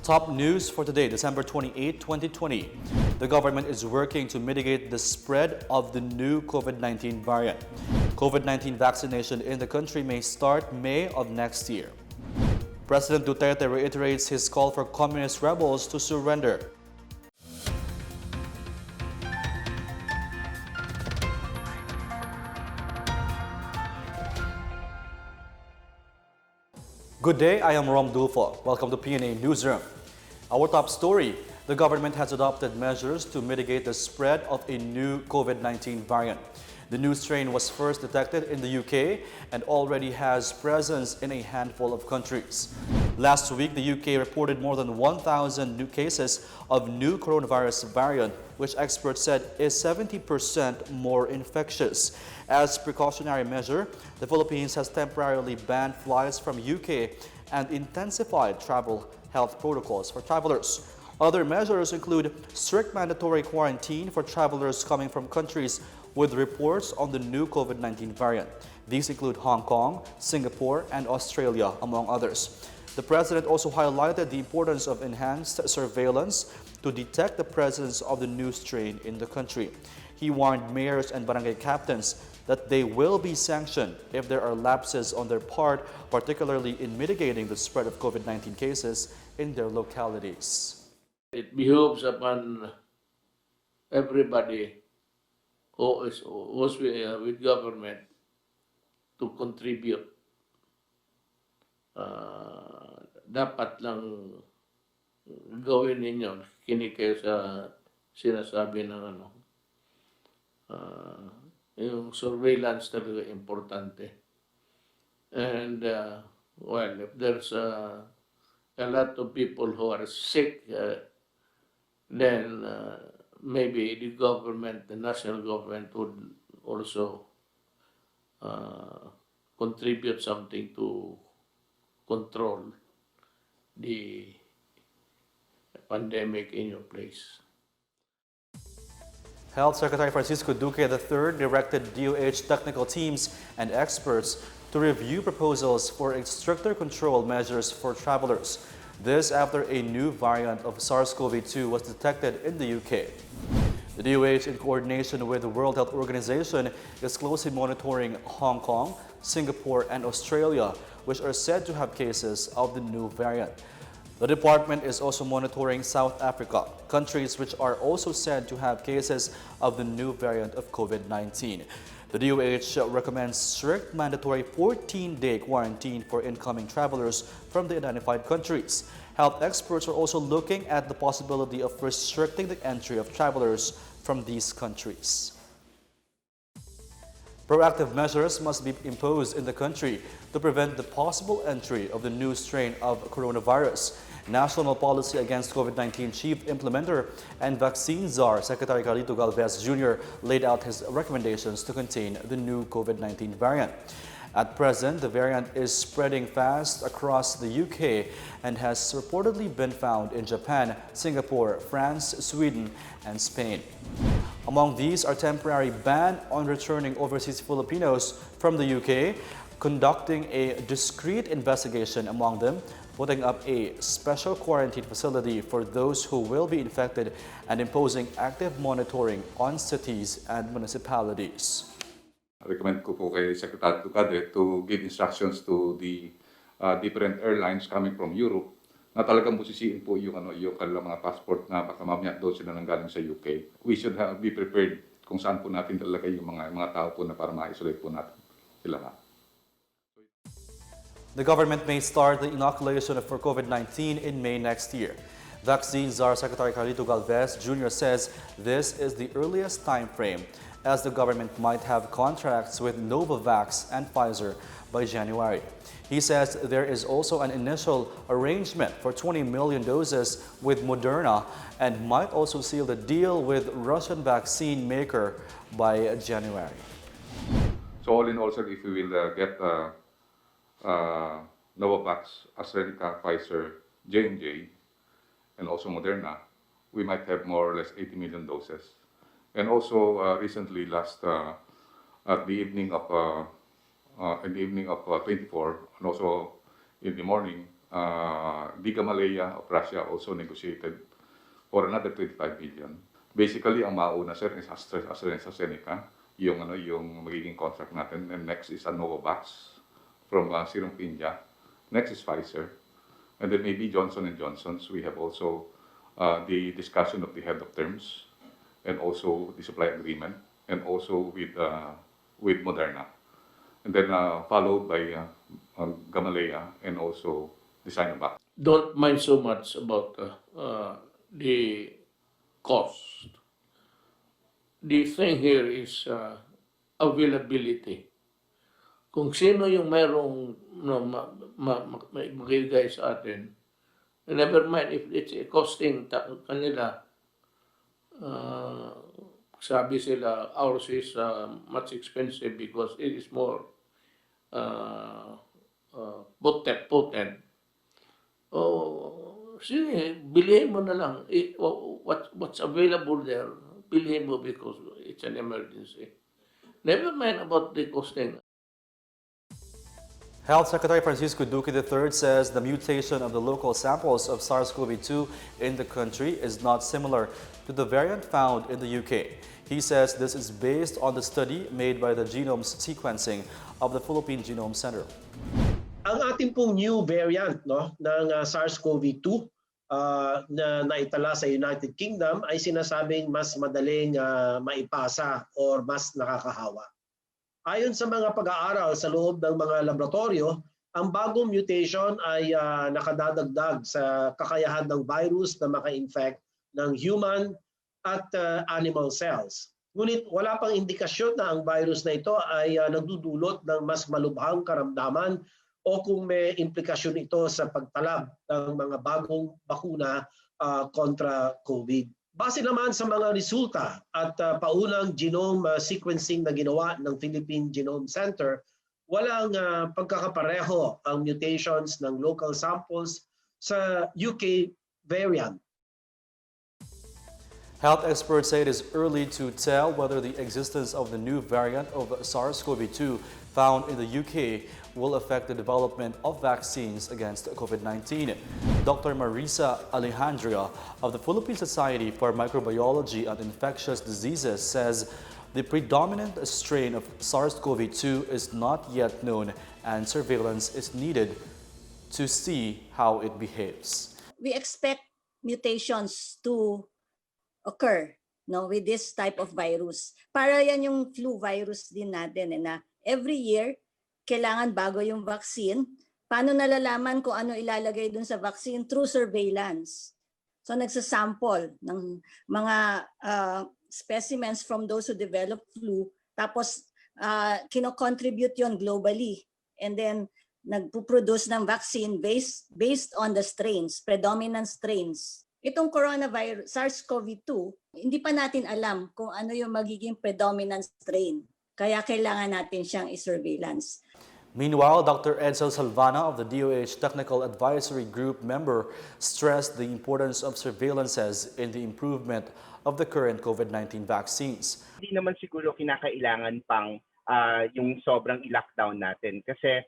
Top news for today, December 28, 2020. The government is working to mitigate the spread of the new COVID-19 variant. COVID-19 vaccination in the country may start May of next year. President Duterte reiterates his call for communist rebels to surrender. Good day, I am Rom Dulfo. Welcome to PNA Newsroom. Our top story, the government has adopted measures to mitigate the spread of a new COVID-19 variant. The new strain was first detected in the UK and already has presence in a handful of countries. Last week, the UK reported more than 1,000 new cases of new coronavirus variant, which experts said is 70% more infectious. As precautionary measure, the Philippines has temporarily banned flights from UK and intensified travel health protocols for travelers. Other measures include strict mandatory quarantine for travelers coming from countries with reports on the new COVID-19 variant. These include Hong Kong, Singapore, and Australia, among others. The president also highlighted the importance of enhanced surveillance to detect the presence of the new strain in the country. He warned mayors and barangay captains that they will be sanctioned if there are lapses on their part, particularly in mitigating the spread of COVID-19 cases in their localities. It behoves upon everybody who is with government to contribute. Dapat lang gawin ninyo, kinig kayo sa sinasabi ng yung surveillance talaga importante. And well, if there's a lot of people who are sick, then maybe the government, the national government would also contribute something to control the pandemic in your place. Health Secretary Francisco Duque III directed DOH technical teams and experts to review proposals for stricter control measures for travelers. This after a new variant of SARS-CoV-2 was detected in the UK. The DOH, in coordination with the World Health Organization, is closely monitoring Hong Kong, Singapore, and Australia, which are said to have cases of the new variant. The department is also monitoring South Africa, countries which are also said to have cases of the new variant of COVID-19. The DOH recommends strict mandatory 14-day quarantine for incoming travelers from the identified countries. Health experts are also looking at the possibility of restricting the entry of travelers from these countries. Proactive measures must be imposed in the country to prevent the possible entry of the new strain of coronavirus. National Policy Against COVID-19 Chief Implementer and Vaccine Czar Secretary Carlito Galvez Jr. laid out his recommendations to contain the new COVID-19 variant. At present, the variant is spreading fast across the UK and has reportedly been found in Japan, Singapore, France, Sweden, and Spain. Among these are temporary ban on returning overseas Filipinos from the UK, conducting a discreet investigation among them, putting up a special quarantine facility for those who will be infected, and imposing active monitoring on cities and municipalities. Recommend ko po kay Secretary Duterte to give instructions to the different airlines coming from Europe na talagang busisiin po yung kanilang mga passport na baka mamaya doon sila nanggaling sa UK. We should be prepared kung saan po natin talagay yung mga tao po na para ma-isolate po natin sila. The government may start the inoculation for COVID-19 in May next year. Vaccine Czar Secretary Carlito Galvez Jr. says this is the earliest time frame, as the government might have contracts with Novavax and Pfizer by January. He says there is also an initial arrangement for 20 million doses with Moderna and might also seal the deal with Russian vaccine maker by January. So all in all, sir, if we will get Novavax, AstraZeneca, Pfizer, J&J, and also Moderna, we might have more or less 80 million doses. And also recently, at the evening of 24, and also in the morning, the Gamaleya of Russia also negotiated for another 25 billion. Basically, ang mauna, sir, is AstraZeneca, yung magiging contract natin. And next is a Novavax from Serum India. Next is Pfizer. And then maybe Johnson & Johnson's. We have also the discussion of the head of terms and also the supply agreement, and also with Moderna. And then followed by Gamaleya and also the Sinovac. Don't mind so much about the cost. The thing here is availability. Kung sino yung merong magigay sa atin, never mind if it's costing kanila, sabi sila, ours is much expensive because it is more potent. Oh, sige, bilhin mo na lang. What's available there, bilhin mo because it's an emergency. Never mind about the costing. Health Secretary Francisco Duque III says the mutation of the local samples of SARS-CoV-2 in the country is not similar to the variant found in the UK. He says this is based on the study made by the genome sequencing of the Philippine Genome Center. Ang ating pong new variant ng SARS-CoV-2 na naitala sa United Kingdom ay sinasabing mas madaling maipasa or mas nakakahawa. Ayon sa mga pag-aaral sa loob ng mga laboratorio, ang bagong mutation ay nakadadagdag sa kakayahan ng virus na maka-infect ng human at animal cells. Ngunit wala pang indikasyon na ang virus na ito ay nagdudulot ng mas malubhang karamdaman o kung may implikasyon ito sa pagtalab ng mga bagong bakuna kontra COVID. Base naman sa mga resulta at paunang genome sequencing na ginawa ng Philippine Genome Center, walang pagkakapareho ang mutations ng local samples sa UK variant. Health experts say it is early to tell whether the existence of the new variant of SARS-CoV-2 found in the UK will affect the development of vaccines against COVID-19. Dr. Marisa Alejandria of the Philippine Society for Microbiology and Infectious Diseases says the predominant strain of SARS-CoV-2 is not yet known and surveillance is needed to see how it behaves. We expect mutations to occur with this type of virus. Para yan yung flu virus din natin na every year, kailangan bago yung vaccine. Paano nalalaman kung ano ilalagay dun sa vaccine? Through surveillance. So nagsasample ng mga specimens from those who develop flu, tapos kino-contribute yon globally. And then nagpo-produce ng vaccine based on the strains, predominant strains. Itong coronavirus, SARS-CoV-2, hindi pa natin alam kung ano yung magiging predominant strain. Kaya kailangan natin siyang i-surveillance. Meanwhile, Dr. EDSEL SALVANA of the DOH Technical Advisory Group member stressed the importance of surveillances in the improvement of the current COVID-19 vaccines. Hindi naman siguro kinakailangan pang yung sobrang i-lockdown natin kasi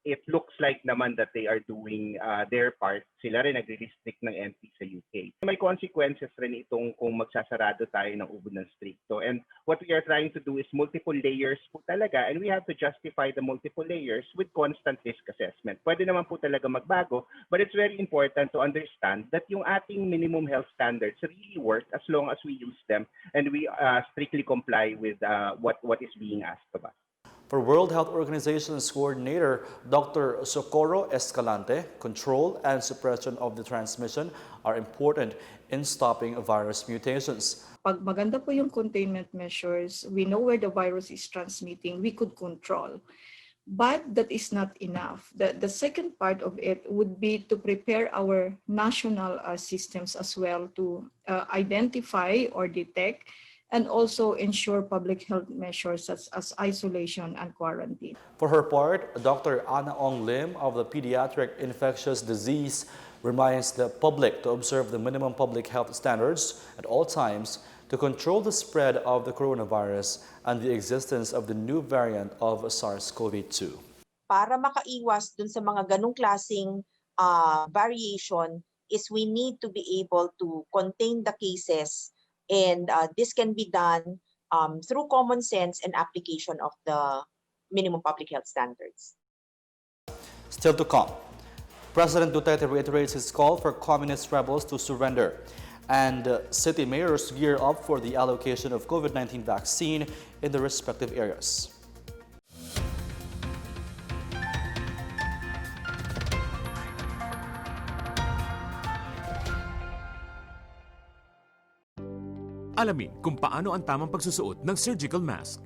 it looks like naman that they are doing their part. Sila rin nagre-restrict ng entry sa UK. May consequences rin itong kung magsasarado tayo ng ubo ng stricto. And what we are trying to do is multiple layers po talaga, and we have to justify the multiple layers with constant risk assessment. Pwede naman po talaga magbago, but it's very important to understand that yung ating minimum health standards really work as long as we use them and we strictly comply with what is being asked of us. For World Health Organization's coordinator, Dr. Socorro Escalante, control and suppression of the transmission are important in stopping virus mutations. Pag maganda po yung containment measures, we know where the virus is transmitting, we could control. But that is not enough. The second part of it would be to prepare our national systems as well to identify or detect and also ensure public health measures such as isolation and quarantine. For her part, Dr. Ana Ong Lim of the Pediatric Infectious Disease reminds the public to observe the minimum public health standards at all times to control the spread of the coronavirus and the existence of the new variant of SARS-CoV-2. Para makaiwas dun sa mga ganong klaseng variation is we need to be able to contain the cases, and this can be done through common sense and application of the minimum public health standards. Still to come, President Duterte reiterates his call for communist rebels to surrender, and city mayors gear up for the allocation of COVID-19 vaccine in the respective areas. Alamin kung paano ang tamang pagsusuot ng surgical mask.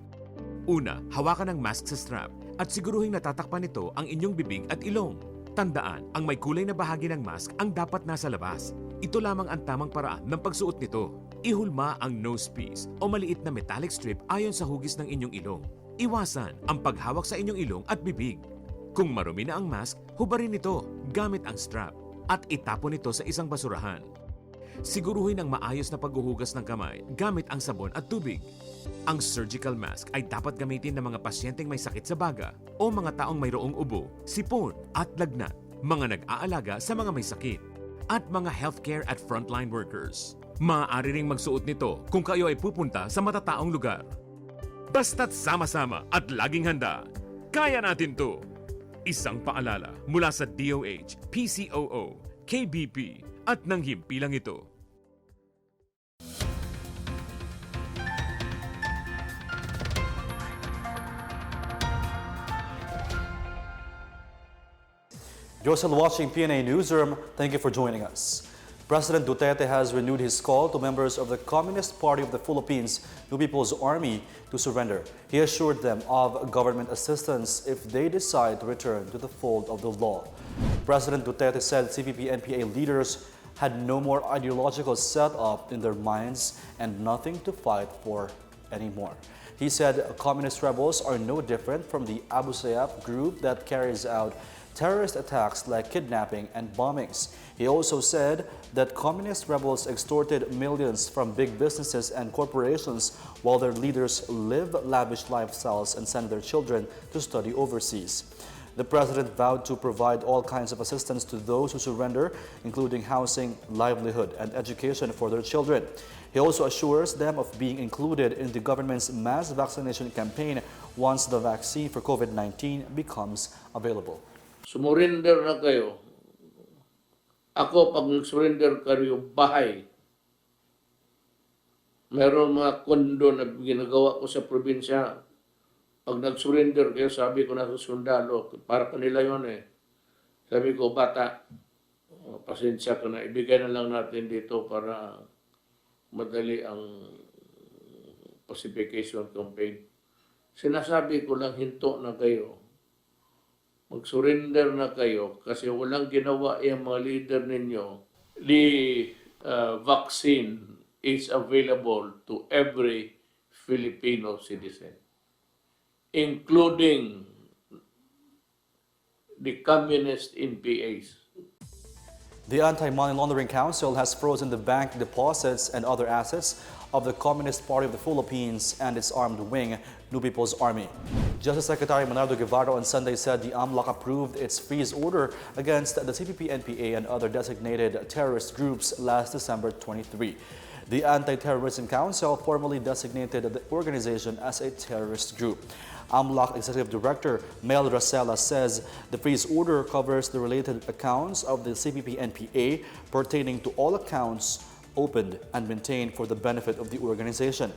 Una, hawakan ang mask sa strap at siguruhing natatakpan nito ang inyong bibig at ilong. Tandaan, ang may kulay na bahagi ng mask ang dapat nasa labas. Ito lamang ang tamang paraan ng pagsuot nito. Ihulma ang nose piece o maliit na metallic strip ayon sa hugis ng inyong ilong. Iwasan ang paghawak sa inyong ilong at bibig. Kung marumi na ang mask, hubarin ito gamit ang strap at itapon ito sa isang basurahan. Siguruhin ang maayos na paghuhugas ng kamay gamit ang sabon at tubig. Ang surgical mask ay dapat gamitin ng mga pasyenteng may sakit sa baga o mga taong mayroong ubo, sipon at lagnat, mga nag-aalaga sa mga may sakit, at mga healthcare at frontline workers. Maaari ring magsuot nito kung kayo ay pupunta sa matataong lugar. Basta't sama-sama at laging handa, kaya natin to! Isang paalala mula sa DOH, PCOO, KBP at ng himpilang ito. You're still watching PNA Newsroom. Thank you for joining us. President Duterte has renewed his call to members of the Communist Party of the Philippines, New People's Army, to surrender. He assured them of government assistance if they decide to return to the fold of the law. President Duterte said CPP-NPA leaders had no more ideological setup in their minds and nothing to fight for anymore. He said communist rebels are no different from the Abu Sayyaf group that carries out terrorist attacks like kidnapping and bombings. He also said that communist rebels extorted millions from big businesses and corporations while their leaders live lavish lifestyles and send their children to study overseas. The president vowed to provide all kinds of assistance to those who surrender, including housing, livelihood, and education for their children. He also assures them of being included in the government's mass vaccination campaign once the vaccine for COVID-19 becomes available. Sumurrender na kayo. Ako, pag nag-surrender kayo, bahay. Meron mga kondo na ginagawa ko sa probinsya. Pag nag-surrender kayo, sabi ko na sa sundalo, para kanila yun eh. Sabi ko, bata, pasensya ka na, ibigay na lang natin dito para madali ang pacification campaign. Sinasabi ko lang, hinto na kayo. Mag-surrender na kayo kasi walang ginawa yung mga leader ninyo. The vaccine is available to every Filipino citizen, including the communist NPAs. The Anti-Money Laundering Council has frozen the bank deposits and other assets of the Communist Party of the Philippines and its armed wing, New People's Army. Justice Secretary Manardo Guevara on Sunday said the AMLAC approved its freeze order against the CPP-NPA and other designated terrorist groups last December 23. The Anti-Terrorism Council formally designated the organization as a terrorist group. AMLAC Executive Director Mel Racela says the freeze order covers the related accounts of the CPP-NPA pertaining to all accounts opened and maintained for the benefit of the organization.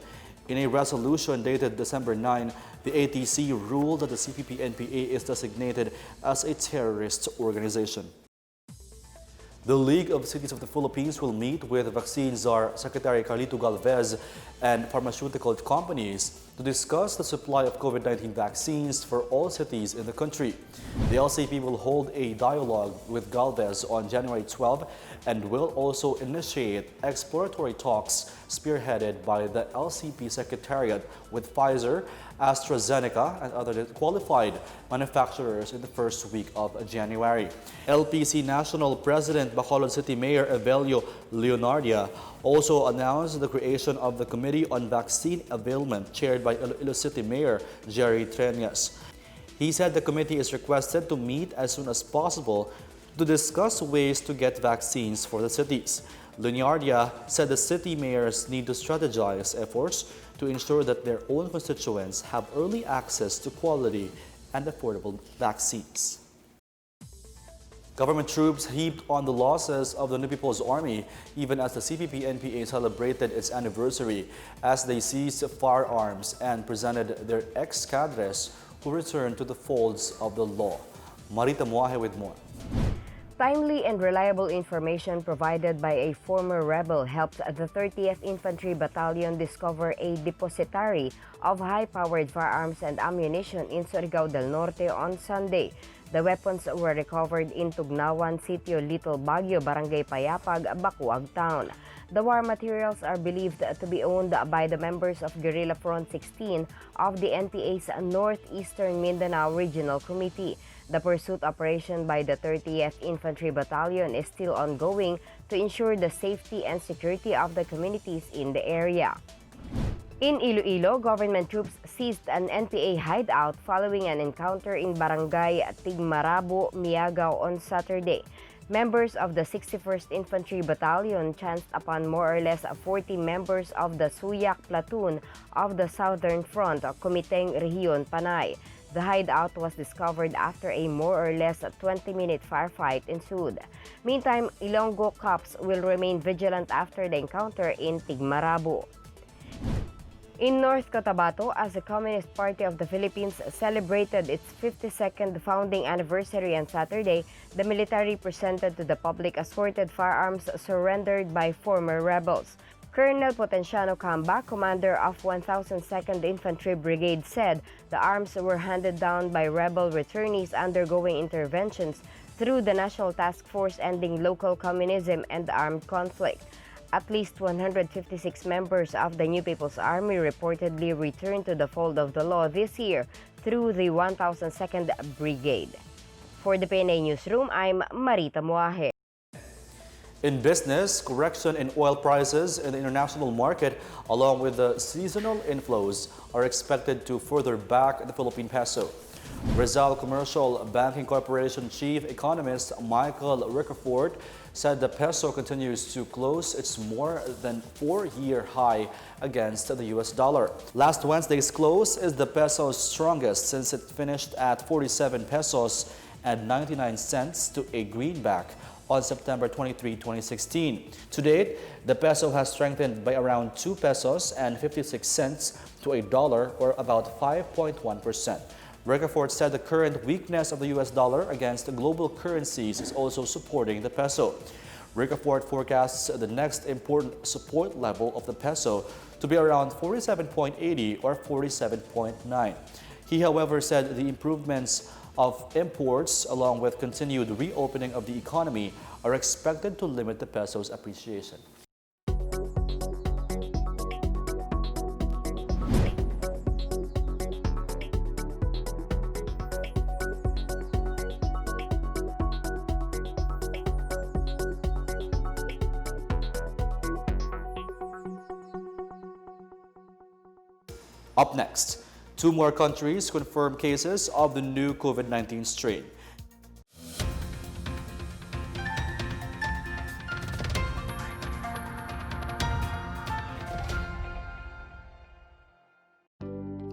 In a resolution dated December 9, the ATC ruled that the CPP-NPA is designated as a terrorist organization. The League of Cities of the Philippines will meet with Vaccine Czar Secretary Carlito Galvez and pharmaceutical companies to discuss the supply of COVID-19 vaccines for all cities in the country. The LCP will hold a dialogue with Galvez on January 12 and will also initiate exploratory talks spearheaded by the LCP Secretariat with Pfizer, AstraZeneca, and other qualified manufacturers in the first week of January. LPC National President Bacolod City Mayor Evelio Leonardia also announced the creation of the Committee on Vaccine Availment chaired by Iloilo City Mayor Jerry Treñas. He said the committee is requested to meet as soon as possible to discuss ways to get vaccines for the cities. Luniardia said the city mayors need to strategize efforts to ensure that their own constituents have early access to quality and affordable vaccines. Government troops heaped on the losses of the New People's Army even as the CPP-NPA celebrated its anniversary as they seized firearms and presented their ex-cadres who returned to the folds of the law. Marita Muahe with more. Timely and reliable information provided by a former rebel helped the 30th Infantry Battalion discover a depository of high-powered firearms and ammunition in Surigao del Norte on Sunday. The weapons were recovered in Tugnawan, Sitio Little Baguio, Barangay Payapag, Bacuag Town. The war materials are believed to be owned by the members of Guerrilla Front 16 of the NPA's Northeastern Mindanao Regional Committee. The pursuit operation by the 30th Infantry Battalion is still ongoing to ensure the safety and security of the communities in the area. In Iloilo, government troops seized an NPA hideout following an encounter in Barangay Tigmarabo, Miagao on Saturday. Members of the 61st Infantry Battalion chanced upon more or less 40 members of the Suyak Platoon of the Southern Front, Comiteng Rehiyon, Panay. The hideout was discovered after a more or less 20-minute firefight ensued. Meantime, Ilonggo cops will remain vigilant after the encounter in Tigmarabo. In North Cotabato, as the Communist Party of the Philippines celebrated its 52nd founding anniversary on Saturday, the military presented to the public assorted firearms surrendered by former rebels. Colonel Potenciano Camba, commander of 1002nd Infantry Brigade, said the arms were handed down by rebel returnees undergoing interventions through the National Task Force Ending Local Communism and Armed Conflict. At least 156 members of the New People's Army reportedly returned to the fold of the law this year through the 1002nd Brigade. For the PNA Newsroom, I'm Marita Muahe. In business, correction in oil prices in the international market, along with the seasonal inflows, are expected to further back the Philippine peso. Rizal Commercial Banking Corporation Chief Economist Michael Rickerford said the peso continues to close its more than 4-year high against the US dollar. Last Wednesday's close is the peso's strongest since it finished at 47 pesos and 99 cents to a greenback on September 23, 2016. To date, the peso has strengthened by around 2 pesos and 56 cents to a dollar, or about 5.1%. Rickerford said the current weakness of the US dollar against global currencies is also supporting the peso. Rickerford forecasts the next important support level of the peso to be around 47.80 or 47.9. He, however, said the improvements of imports along with continued reopening of the economy are expected to limit the peso's appreciation. Up next, 2 more countries confirm cases of the new COVID-19 strain.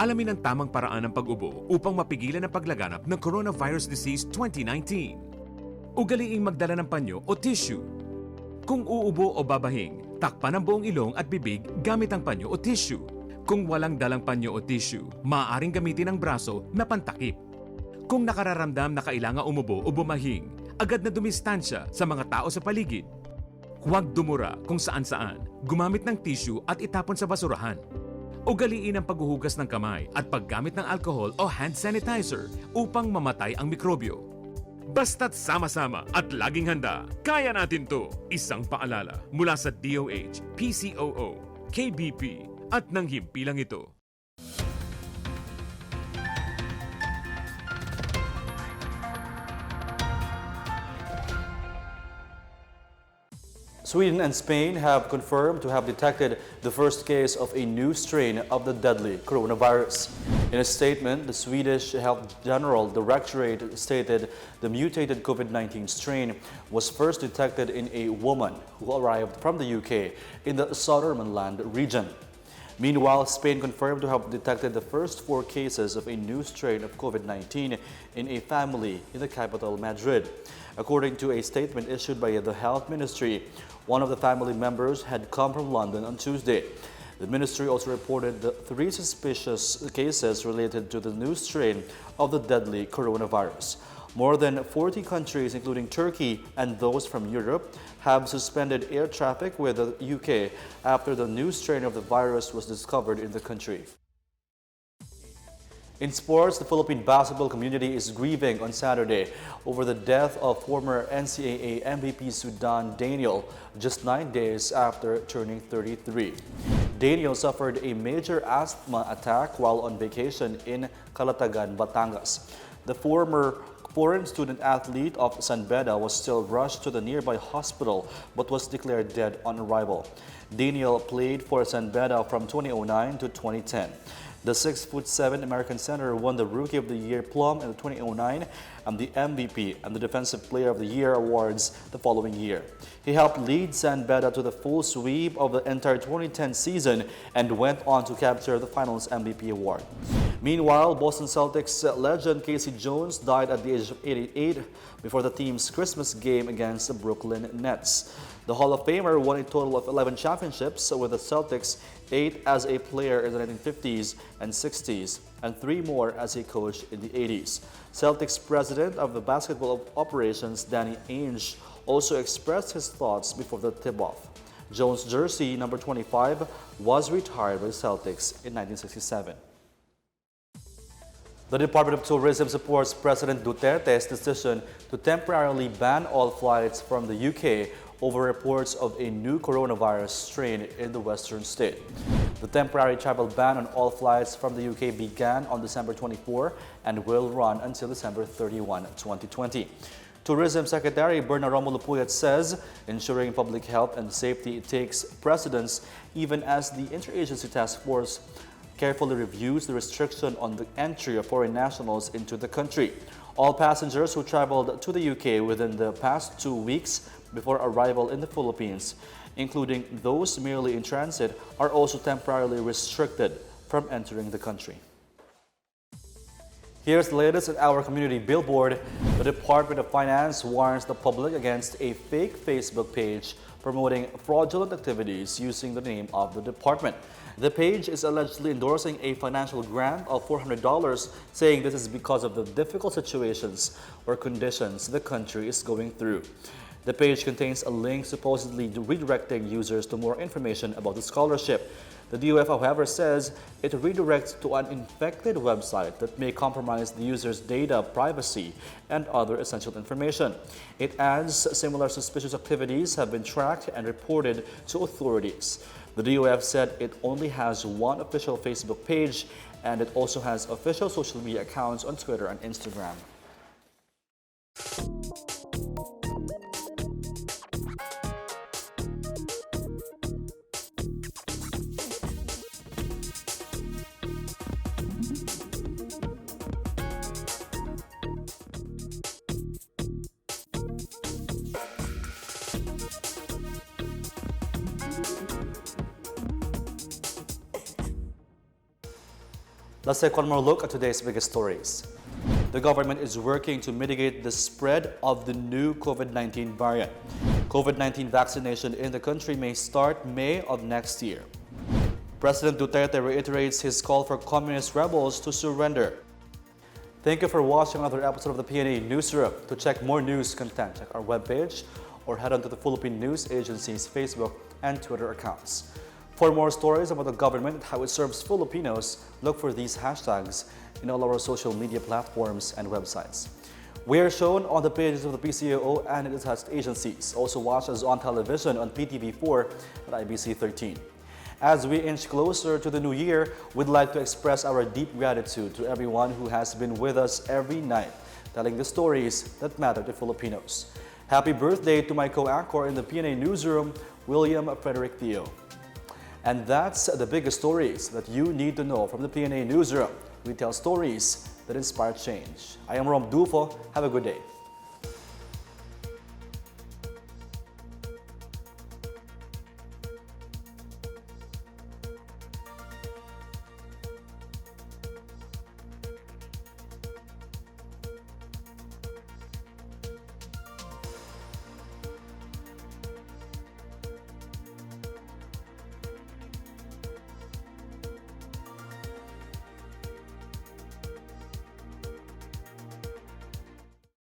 Alamin ang tamang paraan ng pag-ubo upang mapigilan ang paglaganap ng Coronavirus Disease 2019. Ugaliing magdala ng panyo o tissue. Kung uubo o babahing, takpan ang buong ilong at bibig gamit ang panyo o tissue. Kung walang dalang panyo o tissue, maaaring gamitin ang braso na pantakip. Kung nakararamdam na kailangan umubo o bumahing, agad na dumistansya sa mga tao sa paligid. Huwag dumura kung saan-saan, gumamit ng tissue at itapon sa basurahan. Ugaliin ang paghuhugas ng kamay at paggamit ng alcohol o hand sanitizer upang mamatay ang mikrobyo. Basta't sama-sama at laging handa, kaya natin to! Isang paalala mula sa DOH, PCOO, KBP at ng himpilang ito. Sweden and Spain have confirmed to have detected the first case of a new strain of the deadly coronavirus. In a statement, the Swedish Health General Directorate stated the mutated COVID-19 strain was first detected in a woman who arrived from the UK in the Södermanland region. Meanwhile, Spain confirmed to have detected the first 4 cases of a new strain of COVID-19 in a family in the capital, Madrid. According to a statement issued by the Health Ministry, one of the family members had come from London on Tuesday. The ministry also reported the 3 suspicious cases related to the new strain of the deadly coronavirus. More than 40 countries, including Turkey and those from Europe, have suspended air traffic with the UK after the new strain of the virus was discovered in the country. In sports, the Philippine basketball community is grieving on Saturday over the death of former NCAA MVP SUDAN Daniel just 9 days after turning 33. Daniel suffered a major asthma attack while on vacation in Calatagan, Batangas. The former foreign student athlete of San Beda was still rushed to the nearby hospital but was declared dead on arrival. Daniel played for San Beda from 2009 to 2010. The 6'7" American center won the Rookie of the Year Plum in 2009 and the MVP and the Defensive Player of the Year awards the following year. He helped lead San Beda to the full sweep of the entire 2010 season and went on to capture the Finals MVP award. Meanwhile, Boston Celtics legend Casey Jones died at the age of 88 before the team's Christmas game against the Brooklyn Nets. The Hall of Famer won a total of 11 championships with the Celtics, 8 as a player in the 1950s and 60s, and 3 more as a coach in the 80s. Celtics president of the basketball operations, Danny Ainge, also expressed his thoughts before the tip-off. Jones' jersey, number 25, was retired by the Celtics in 1967. The Department of Tourism supports President Duterte's decision to temporarily ban all flights from the UK over reports of a new coronavirus strain in the western state. The temporary travel ban on all flights from the UK began on December 24 and will run until December 31, 2020. Tourism Secretary Berna Romulo Puyat says ensuring public health and safety takes precedence even as the Interagency Task Force carefully reviews the restriction on the entry of foreign nationals into the country. All passengers who traveled to the UK within the past 2 weeks before arrival in the Philippines, including those merely in transit, are also temporarily restricted from entering the country. Here's the latest at our community billboard. The Department of Finance warns the public against a fake Facebook page promoting fraudulent activities using the name of the department. The page is allegedly endorsing a financial grant of $400, saying this is because of the difficult situations or conditions the country is going through. The page contains a link supposedly redirecting users to more information about the scholarship. The DOF, however, says it redirects to an infected website that may compromise the user's data privacy and other essential information. It adds similar suspicious activities have been tracked and reported to authorities. The DOF said it only has one official Facebook page and it also has official social media accounts on Twitter and Instagram. Let's take one more look at today's biggest stories. The government is working to mitigate the spread of the new COVID-19 variant. COVID-19 vaccination in the country may start May of next year. President Duterte reiterates his call for communist rebels to surrender. Thank you for watching another episode of the PNA Newsroom. To check more news content, check our webpage or head on to the Philippine News Agency's Facebook and Twitter accounts. For more stories about the government and how it serves Filipinos, look for these hashtags in all our social media platforms and websites. We are shown on the pages of the PCAO and its attached agencies. Also watch us on television on PTV4 at IBC 13. As we inch closer to the new year, we'd like to express our deep gratitude to everyone who has been with us every night, telling the stories that matter to Filipinos. Happy birthday to my co-anchor in the PNA Newsroom, William Frederick Theo. And that's the biggest stories that you need to know from the PNA Newsroom. We tell stories that inspire change. I am Rom Dulfo. Have a good day.